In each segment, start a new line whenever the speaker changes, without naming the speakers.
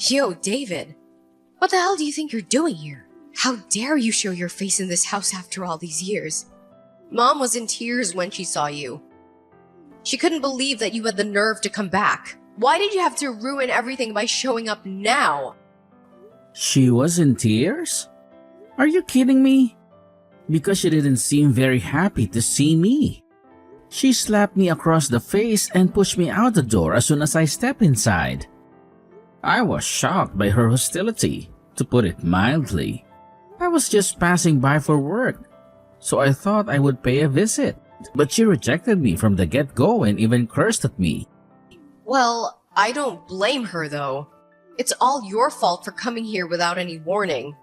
Yo, David, what the hell do you think you're doing here? How dare you show your face in this house after all these years? Mom was in tears when she saw you. She couldn't believe that you had the nerve to come back. Why did you have to ruin everything by showing up now?
She was in tears? Are you kidding me? Because she didn't seem very happy to see me. She slapped me across the face and pushed me out the door as soon as I stepped inside. I was shocked by her hostility, to put it mildly. I was just passing by for work, so I thought I would pay a visit. But she rejected me from the get-go and even cursed at me.
Well, I don't blame her though. It's all your fault for coming here without any warning.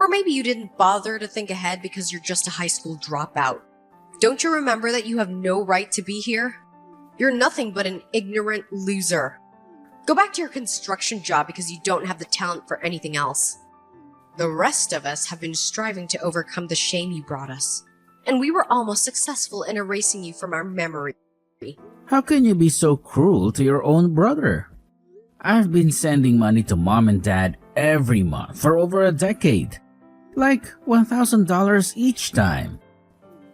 Or maybe you didn't bother to think ahead because you're just a high school dropout. Don't you remember that you have no right to be here? You're nothing but an ignorant loser. Go back to your construction job because you don't have the talent for anything else. The rest of us have been striving to overcome the shame you brought us, and we were almost successful in erasing you from our memory.
How can you be so cruel to your own brother? I've been sending money to mom and dad every month for over a decade. Like $1,000 each time.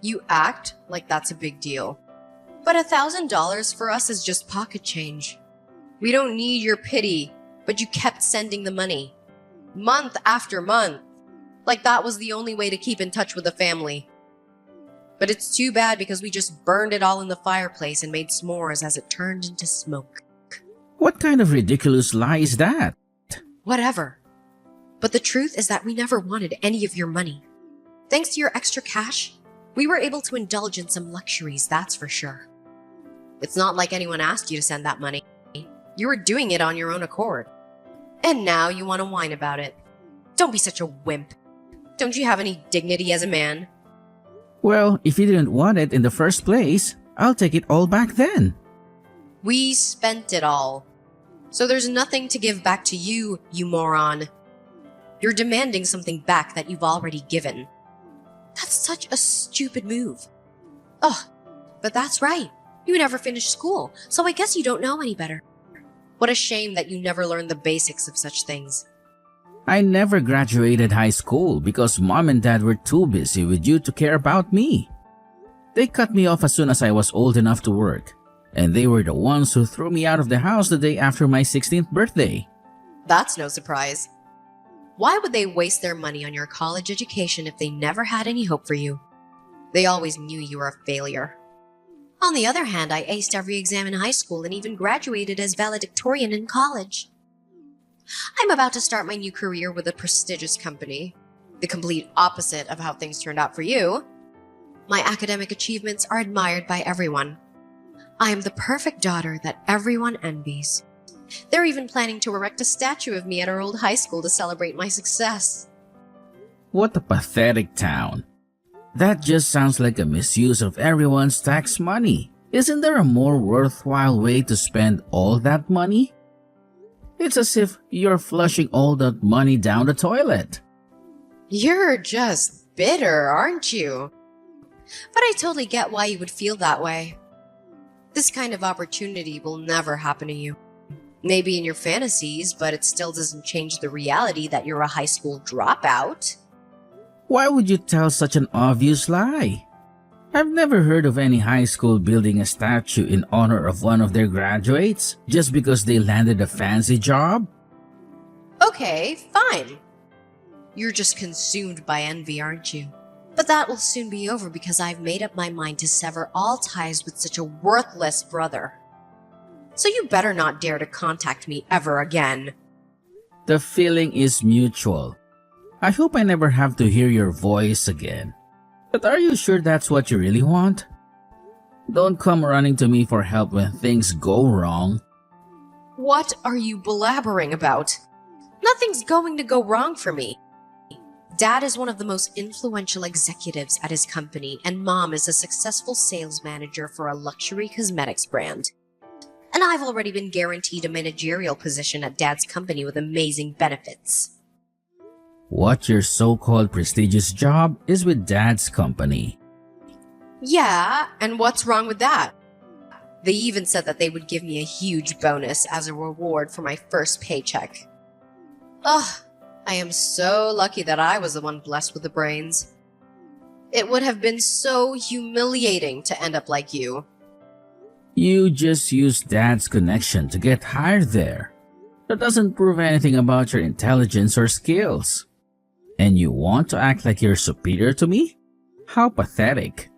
You act like that's a big deal. But $1,000 for us is just pocket change. We don't need your pity, but you kept sending the money. Month after month. Like that was the only way to keep in touch with the family. But it's too bad because we just burned it all in the fireplace and made s'mores as it turned into smoke.
What kind of ridiculous lie is that?
Whatever. But the truth is that we never wanted any of your money. Thanks to your extra cash, we were able to indulge in some luxuries, that's for sure. It's not like anyone asked you to send that money. You were doing it on your own accord. And now you want to whine about it. Don't be such a wimp. Don't you have any dignity as a man?
Well, if you didn't want it in the first place, I'll take it all back then.
We spent it all. So there's nothing to give back to you, you moron. You're demanding something back that you've already given. That's such a stupid move. Ugh, but that's right. You never finished school, so I guess you don't know any better. What a shame that you never learned the basics of such things.
I never graduated high school because mom and dad were too busy with you to care about me. They cut me off as soon as I was old enough to work, and they were the ones who threw me out of the house the day after my 16th birthday.
That's no surprise. Why would they waste their money on your college education if they never had any hope for you? They always knew you were a failure. On the other hand, I aced every exam in high school and even graduated as valedictorian in college. I'm about to start my new career with a prestigious company. The complete opposite of how things turned out for you. My academic achievements are admired by everyone. I am the perfect daughter that everyone envies. They're even planning to erect a statue of me at our old high school to celebrate my success.
What a pathetic town. That just sounds like a misuse of everyone's tax money. Isn't there a more worthwhile way to spend all that money? It's as if you're flushing all that money down the toilet.
You're just bitter, aren't you? But I totally get why you would feel that way. This kind of opportunity will never happen to you. Maybe in your fantasies, but it still doesn't change the reality that you're a high school dropout.
Why would you tell such an obvious lie? I've never heard of any high school building a statue in honor of one of their graduates just because they landed a fancy job.
Okay, fine. You're just consumed by envy, aren't you? But that will soon be over because I've made up my mind to sever all ties with such a worthless brother. So you better not dare to contact me ever again.
The feeling is mutual. I hope I never have to hear your voice again. But are you sure that's what you really want? Don't come running to me for help when things go wrong.
What are you blabbering about? Nothing's going to go wrong for me. Dad is one of the most influential executives at his company, and Mom is a successful sales manager for a luxury cosmetics brand. And I've already been guaranteed a managerial position at Dad's company with amazing benefits.
What your so-called prestigious job is with Dad's company.
Yeah, and what's wrong with that? They even said that they would give me a huge bonus as a reward for my first paycheck. Ugh, I am so lucky that I was the one blessed with the brains. It would have been so humiliating to end up like you.
You just used Dad's connection to get hired there. That doesn't prove anything about your intelligence or skills. And you want to act like you're superior to me? How pathetic.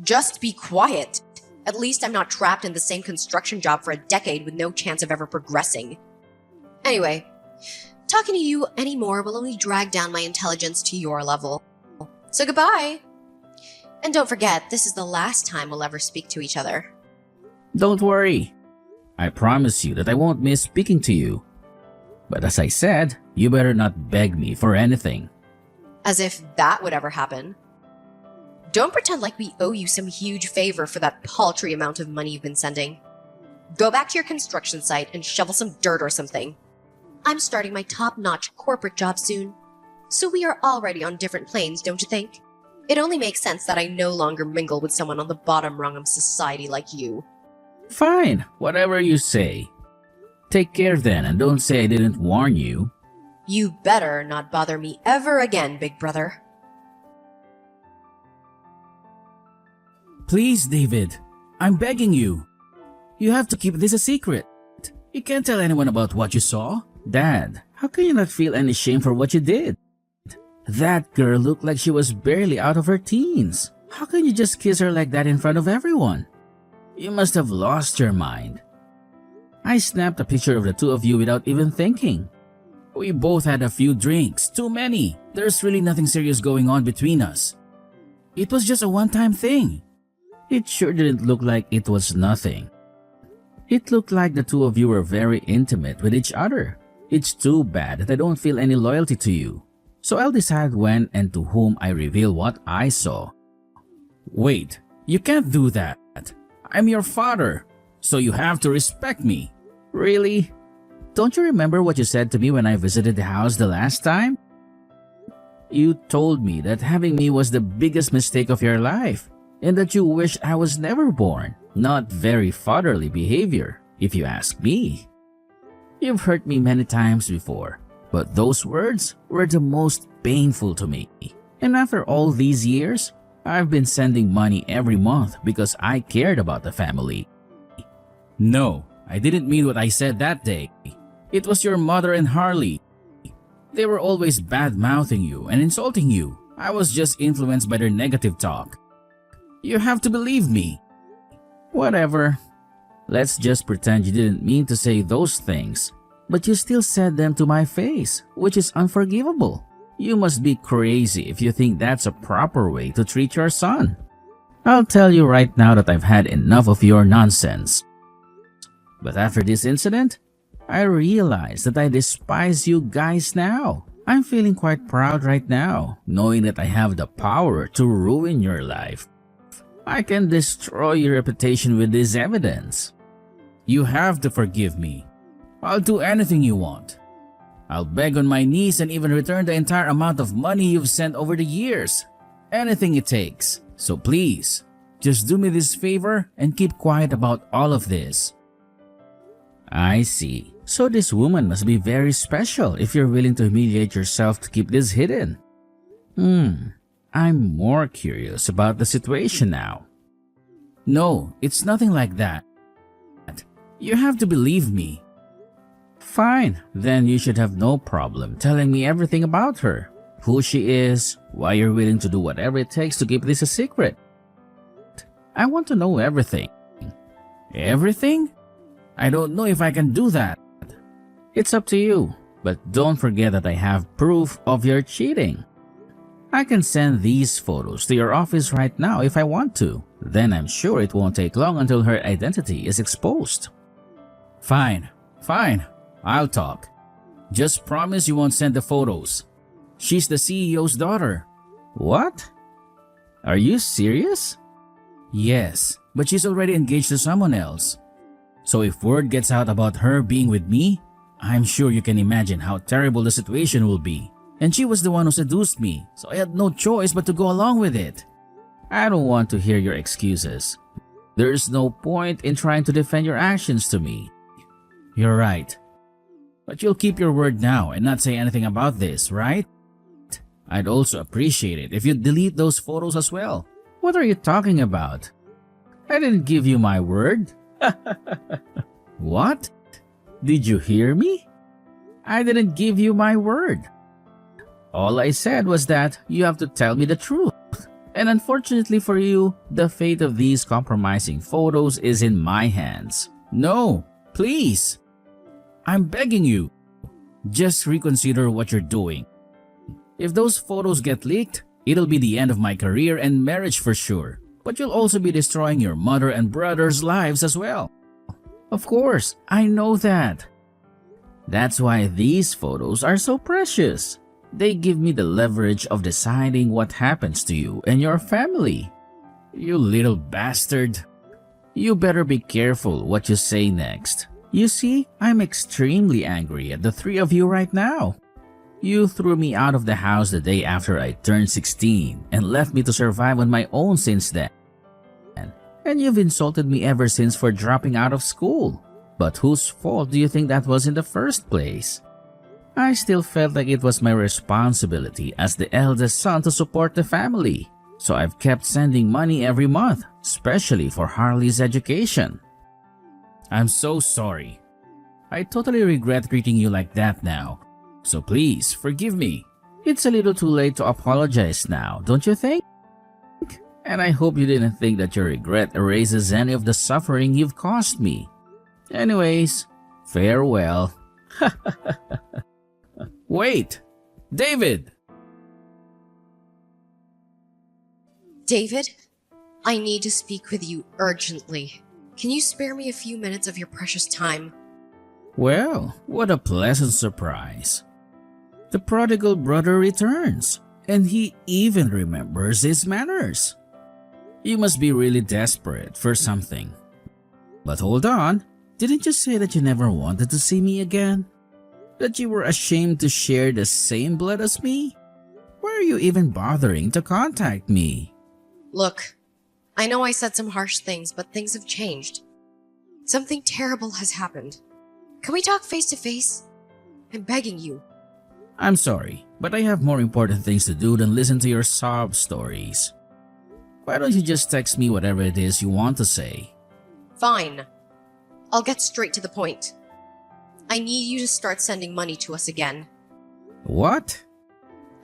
Just be quiet. At least I'm not trapped in the same construction job for a decade with no chance of ever progressing. Anyway, talking to you anymore will only drag down my intelligence to your level. So goodbye. And don't forget, this is the last time we'll ever speak to each other.
Don't worry. I promise you that I won't miss speaking to you. But as I said, you better not beg me for anything.
As if that would ever happen. Don't pretend like we owe you some huge favor for that paltry amount of money you've been sending. Go back to your construction site and shovel some dirt or something. I'm starting my top-notch corporate job soon. So we are already on different planes, don't you think? It only makes sense that I no longer mingle with someone on the bottom rung of society like you.
Fine, whatever you say. Take care then, and don't say I didn't warn you.
You better not bother me ever again, big brother.
Please, David. I'm begging you. You have to keep this a secret. You can't tell anyone about what you saw. Dad, how can you not feel any shame for what you did? That girl looked like she was barely out of her teens. How can you just kiss her like that in front of everyone? You must have lost your mind. I snapped a picture of the two of you without even thinking. We both had a few drinks, too many. There's really nothing serious going on between us. It was just a one-time thing. It sure didn't look like it was nothing. It looked like the two of you were very intimate with each other. It's too bad that I don't feel any loyalty to you. So I'll decide when and to whom I reveal what I saw. Wait, you can't do that. I'm your father, so you have to respect me. Really? Don't you remember what you said to me when I visited the house the last time? You told me that having me was the biggest mistake of your life, and that you wished I was never born. Not very fatherly behavior, if you ask me. You've hurt me many times before, but those words were the most painful to me. And after all these years, I've been sending money every month because I cared about the family. No, I didn't mean what I said that day. It was your mother and Harley. They were always bad-mouthing you and insulting you. I was just influenced by their negative talk. You have to believe me. Whatever. Let's just pretend you didn't mean to say those things, but you still said them to my face, which is unforgivable. You must be crazy if you think that's a proper way to treat your son. I'll tell you right now that I've had enough of your nonsense. But after this incident, I realize that I despise you guys now. I'm feeling quite proud right now, knowing that I have the power to ruin your life. I can destroy your reputation with this evidence. You have to forgive me. I'll do anything you want. I'll beg on my knees and even return the entire amount of money you've sent over the years. Anything it takes. So please, just do me this favor and keep quiet about all of this. I see. So this woman must be very special if you're willing to humiliate yourself to keep this hidden. I'm more curious about the situation now. No, it's nothing like that. You have to believe me. Fine, then you should have no problem telling me everything about her. Who she is, why you're willing to do whatever it takes to keep this a secret. I want to know everything. Everything? I don't know if I can do that. It's up to you, but don't forget that I have proof of your cheating. I can send these photos to your office right now if I want to. Then I'm sure it won't take long until her identity is exposed. Fine, I'll talk. Just promise you won't send the photos. She's the CEO's daughter. What? Are you serious? Yes, but she's already engaged to someone else. So if word gets out about her being with me, I'm sure you can imagine how terrible the situation will be. And she was the one who seduced me, so I had no choice but to go along with it. I don't want to hear your excuses. There's no point in trying to defend your actions to me. You're right. But you'll keep your word now and not say anything about this, right? I'd also appreciate it if you'd delete those photos as well. What are you talking about? I didn't give you my word. What? Did you hear me? I didn't give you my word. All I said was that you have to tell me the truth. And unfortunately for you, the fate of these compromising photos is in my hands. No, please. I'm begging you. Just reconsider what you're doing. If those photos get leaked, it'll be the end of my career and marriage for sure. But you'll also be destroying your mother and brother's lives as well. Of course, I know that. That's why these photos are so precious. They give me the leverage of deciding what happens to you and your family. You little bastard. You better be careful what you say next. You see, I'm extremely angry at the three of you right now. You threw me out of the house the day after I turned 16 and left me to survive on my own since then. And you've insulted me ever since for dropping out of school. But whose fault do you think that was in the first place? I still felt like it was my responsibility as the eldest son to support the family. So I've kept sending money every month, especially for Harley's education. I'm so sorry. I totally regret treating you like that now. So please, forgive me. It's a little too late to apologize now, don't you think? And I hope you didn't think that your regret erases any of the suffering you've caused me. Anyways, farewell. Wait! David!
David, I need to speak with you urgently. Can you spare me a few minutes of your precious time?
Well, what a pleasant surprise. The prodigal brother returns, and he even remembers his manners. You must be really desperate for something. But hold on, didn't you say that you never wanted to see me again? That you were ashamed to share the same blood as me? Why are you even bothering to contact me?
Look, I know I said some harsh things, but things have changed. Something terrible has happened. Can we talk face to face? I'm begging you.
I'm sorry, but I have more important things to do than listen to your sob stories. Why don't you just text me whatever it is you want to say?
Fine. I'll get straight to the point. I need you to start sending money to us again.
What?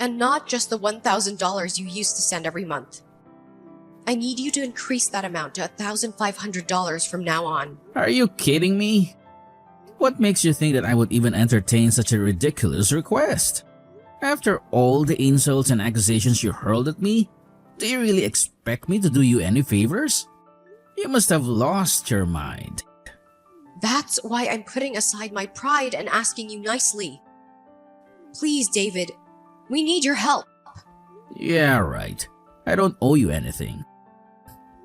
And not just the $1,000 you used to send every month. I need you to increase that amount to $1,500 from now on.
Are you kidding me? What makes you think that I would even entertain such a ridiculous request? After all the insults and accusations you hurled at me, do you really expect me to do you any favors? You must have lost your mind.
That's why I'm putting aside my pride and asking you nicely. Please, David, we need your help.
Yeah, right. I don't owe you anything.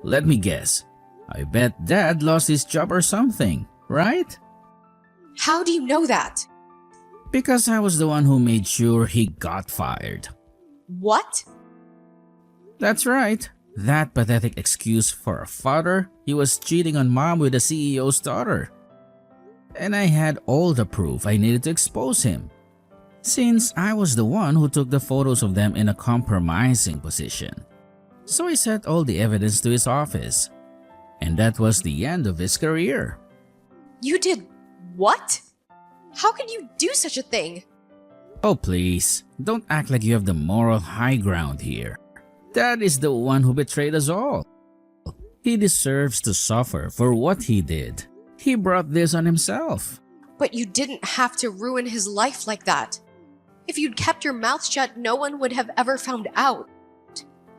Let me guess. I bet Dad lost his job or something, right?
How do you know that?
Because I was the one who made sure he got fired.
What?
That's right. That pathetic excuse for a father, he was cheating on Mom with the CEO's daughter. And I had all the proof I needed to expose him. Since I was the one who took the photos of them in a compromising position. So I sent all the evidence to his office. And that was the end of his career.
You did what? How can you do such a thing?
Oh please, don't act like you have the moral high ground here. Dad is the one who betrayed us all. He deserves to suffer for what he did. He brought this on himself.
But you didn't have to ruin his life like that. If you'd kept your mouth shut, no one would have ever found out.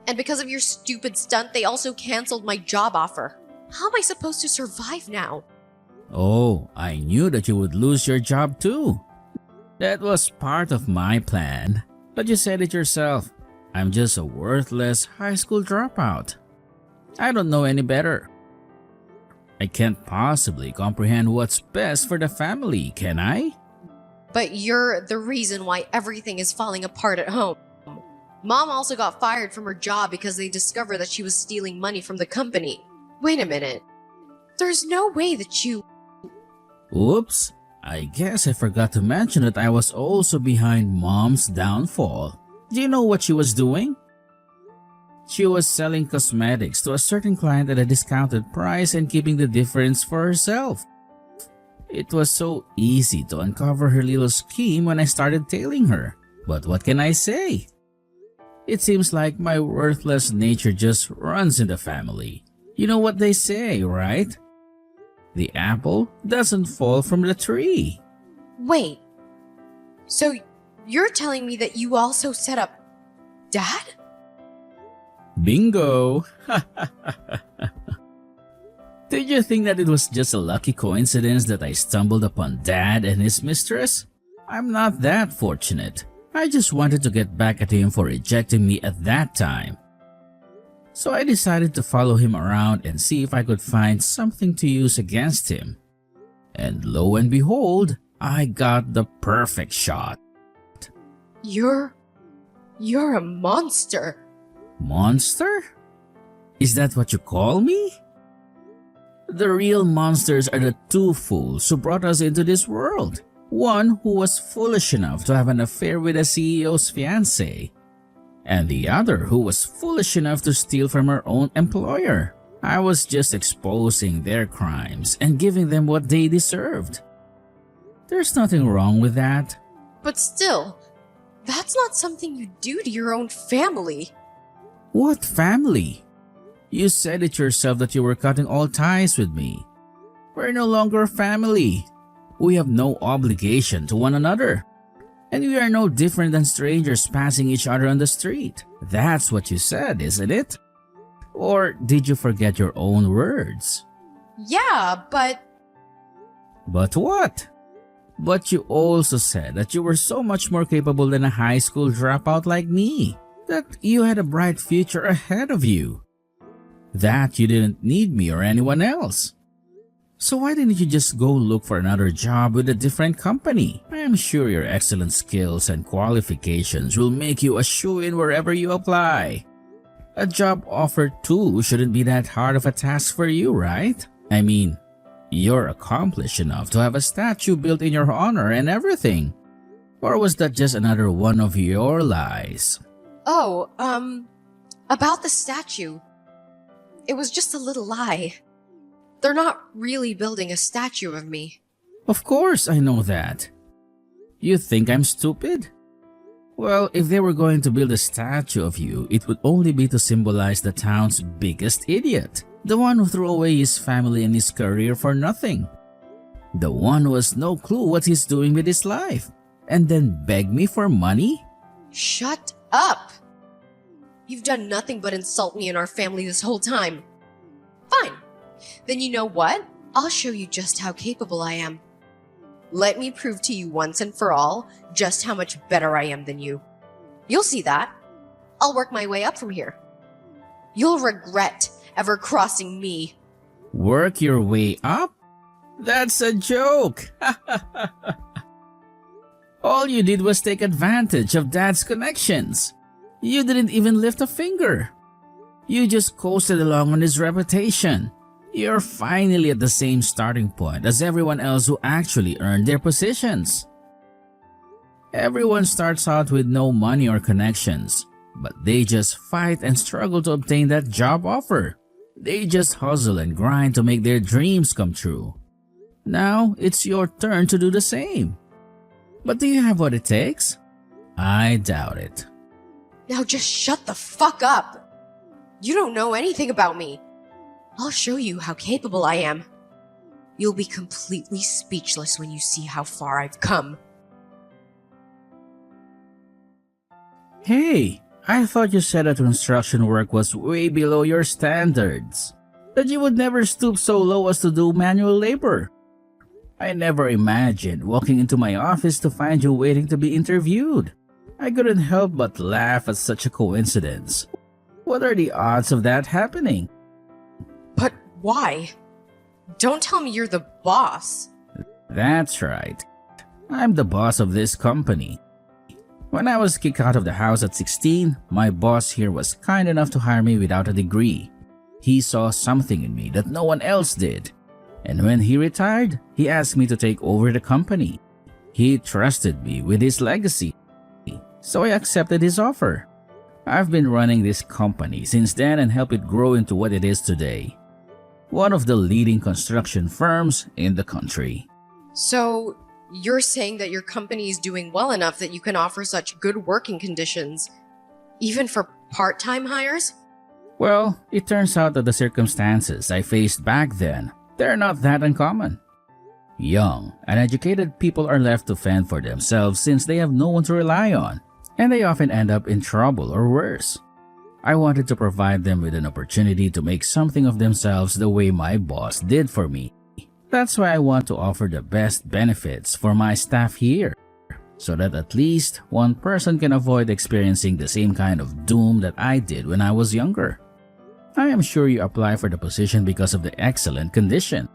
And because of your stupid stunt, they also canceled my job offer. How am I supposed to survive now?
Oh, I knew that you would lose your job too. That was part of my plan. But you said it yourself. I'm just a worthless high school dropout. I don't know any better. I can't possibly comprehend what's best for the family, can I?
But you're the reason why everything is falling apart at home. Mom also got fired from her job because they discovered that she was stealing money from the company. Wait a minute. There's no way that you...
Oops, I guess I forgot to mention that I was also behind Mom's downfall. Do you know what she was doing? She was selling cosmetics to a certain client at a discounted price and keeping the difference for herself. It was so easy to uncover her little scheme when I started tailing her. But what can I say? It seems like my worthless nature just runs in the family. You know what they say, right? The apple doesn't fall from the tree.
Wait, so you're telling me that you also set up Dad?
Bingo! Did you think that it was just a lucky coincidence that I stumbled upon Dad and his mistress? I'm not that fortunate. I just wanted to get back at him for rejecting me at that time. So I decided to follow him around and see if I could find something to use against him. And lo and behold, I got the perfect shot.
You're a monster.
Monster? Is that what you call me? The real monsters are the two fools who brought us into this world. One who was foolish enough to have an affair with a CEO's fiancée, and the other who was foolish enough to steal from her own employer. I was just exposing their crimes and giving them what they deserved. There's nothing wrong with that.
But still, that's not something you do to your own family.
What family? You said it yourself that you were cutting all ties with me. We're no longer family. We have no obligation to one another. And we are no different than strangers passing each other on the street. That's what you said, isn't it? Or did you forget your own words?
Yeah, but...
But what? But you also said that you were so much more capable than a high school dropout like me. That you had a bright future ahead of you. That you didn't need me or anyone else. So why didn't you just go look for another job with a different company? I am sure your excellent skills and qualifications will make you a shoo-in wherever you apply. A job offer too shouldn't be that hard of a task for you, right? I mean, you're accomplished enough to have a statue built in your honor and everything. Or was that just another one of your lies?
Oh, about the statue. It was just a little lie. They're not really building a statue of me.
Of course I know that. You think I'm stupid? Well, if they were going to build a statue of you, it would only be to symbolize the town's biggest idiot. The one who threw away his family and his career for nothing. The one who has no clue what he's doing with his life. And then beg me for money?
Shut up! You've done nothing but insult me and our family this whole time. Fine. Then you know what? I'll show you just how capable I am. Let me prove to you once and for all just how much better I am than you. You'll see that. I'll work my way up from here. You'll regret ever crossing me.
Work your way up? That's a joke! All you did was take advantage of Dad's connections. You didn't even lift a finger. You just coasted along on his reputation. You're finally at the same starting point as everyone else who actually earned their positions. Everyone starts out with no money or connections, but they just fight and struggle to obtain that job offer. They just hustle and grind to make their dreams come true. Now it's your turn to do the same. But do you have what it takes? I doubt it.
Now just shut the fuck up. You don't know anything about me. I'll show you how capable I am. You'll be completely speechless when you see how far I've come.
Hey, I thought you said that construction work was way below your standards. That you would never stoop so low as to do manual labor. I never imagined walking into my office to find you waiting to be interviewed. I couldn't help but laugh at such a coincidence. What are the odds of that happening?
But why? Don't tell me you're the boss.
That's right. I'm the boss of this company. When I was kicked out of the house at 16, my boss here was kind enough to hire me without a degree. He saw something in me that no one else did. And when he retired, he asked me to take over the company. He trusted me with his legacy, so I accepted his offer. I've been running this company since then and helped it grow into what it is today. One of the leading construction firms in the country.
So, you're saying that your company is doing well enough that you can offer such good working conditions, even for part-time hires?
Well, it turns out that the circumstances I faced back then, they're not that uncommon. Young, uneducated people are left to fend for themselves since they have no one to rely on, and they often end up in trouble or worse. I wanted to provide them with an opportunity to make something of themselves the way my boss did for me. That's why I want to offer the best benefits for my staff here, so that at least one person can avoid experiencing the same kind of doom that I did when I was younger. I am sure you apply for the position because of the excellent condition,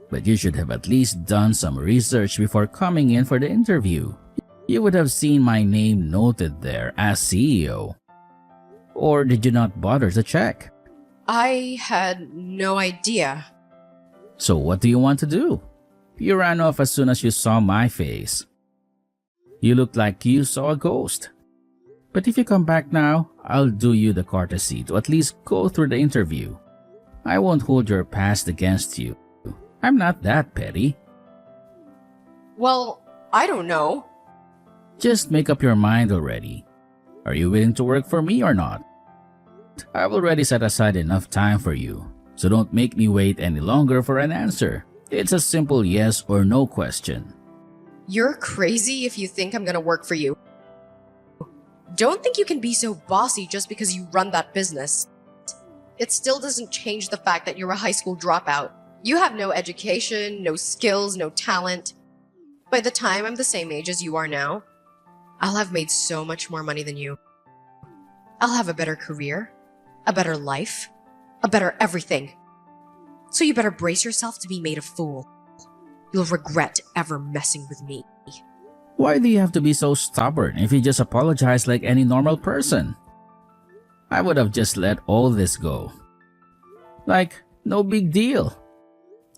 but you should have at least done some research before coming in for the interview. You would have seen my name noted there as CEO. Or did you not bother to check?
I had no idea.
So what do you want to do? You ran off as soon as you saw my face. You looked like you saw a ghost. But if you come back now, I'll do you the courtesy to at least go through the interview. I won't hold your past against you. I'm not that petty.
Well, I don't know.
Just make up your mind already. Are you willing to work for me or not? I've already set aside enough time for you, so don't make me wait any longer for an answer. It's a simple yes or no question.
You're crazy if you think I'm gonna work for you. Don't think you can be so bossy just because you run that business. It still doesn't change the fact that you're a high school dropout. You have no education, no skills, no talent. By the time I'm the same age as you are now, I'll have made so much more money than you. I'll have a better career, a better life, a better everything. So you better brace yourself to be made a fool. You'll regret ever messing with me.
Why do you have to be so stubborn if you just apologize like any normal person? I would have just let all this go. Like, no big deal.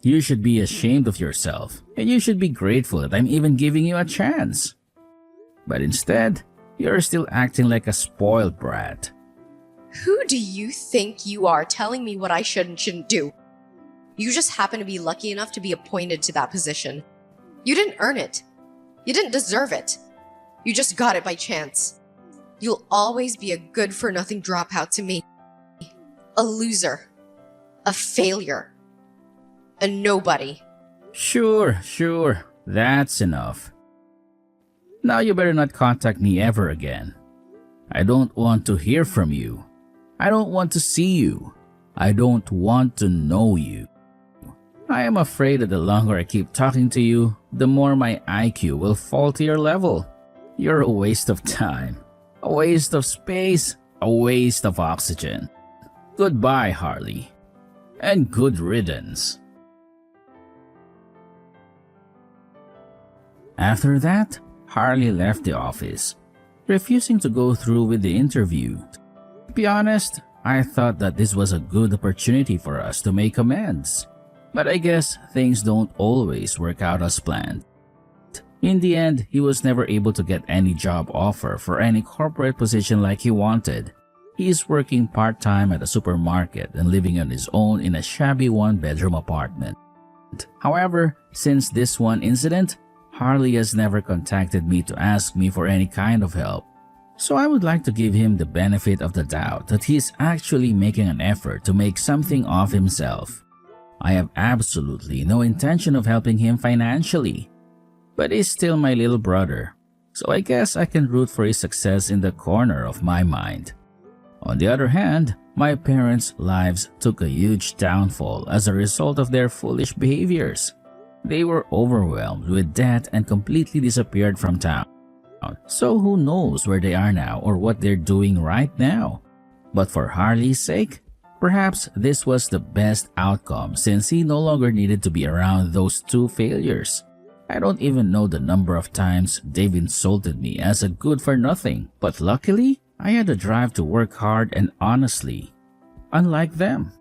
You should be ashamed of yourself, and you should be grateful that I'm even giving you a chance. But instead, you're still acting like a spoiled brat.
Who do you think you are telling me what I should and shouldn't do? You just happen to be lucky enough to be appointed to that position. You didn't earn it. You didn't deserve it. You just got it by chance. You'll always be a good-for-nothing dropout to me. A loser. A failure. A nobody.
Sure. That's enough. Now you better not contact me ever again. I don't want to hear from you. I don't want to see you. I don't want to know you. I am afraid that the longer I keep talking to you, the more my IQ will fall to your level. You're a waste of time, a waste of space, a waste of oxygen. Goodbye, Harley, and good riddance. After that, Harley left the office, refusing to go through with the interview. To be honest, I thought that this was a good opportunity for us to make amends. But I guess things don't always work out as planned. In the end, he was never able to get any job offer for any corporate position like he wanted. He is working part-time at a supermarket and living on his own in a shabby one-bedroom apartment. However, since this one incident, Harley has never contacted me to ask me for any kind of help. So I would like to give him the benefit of the doubt that he is actually making an effort to make something of himself. I have absolutely no intention of helping him financially, but he's still my little brother, so I guess I can root for his success in the corner of my mind. On the other hand, my parents' lives took a huge downfall as a result of their foolish behaviors. They were overwhelmed with debt and completely disappeared from town. So who knows where they are now or what they're doing right now. But for Harley's sake, perhaps this was the best outcome since he no longer needed to be around those two failures. I don't even know the number of times they've insulted me as a good-for-nothing, but luckily, I had the drive to work hard and honestly, unlike them.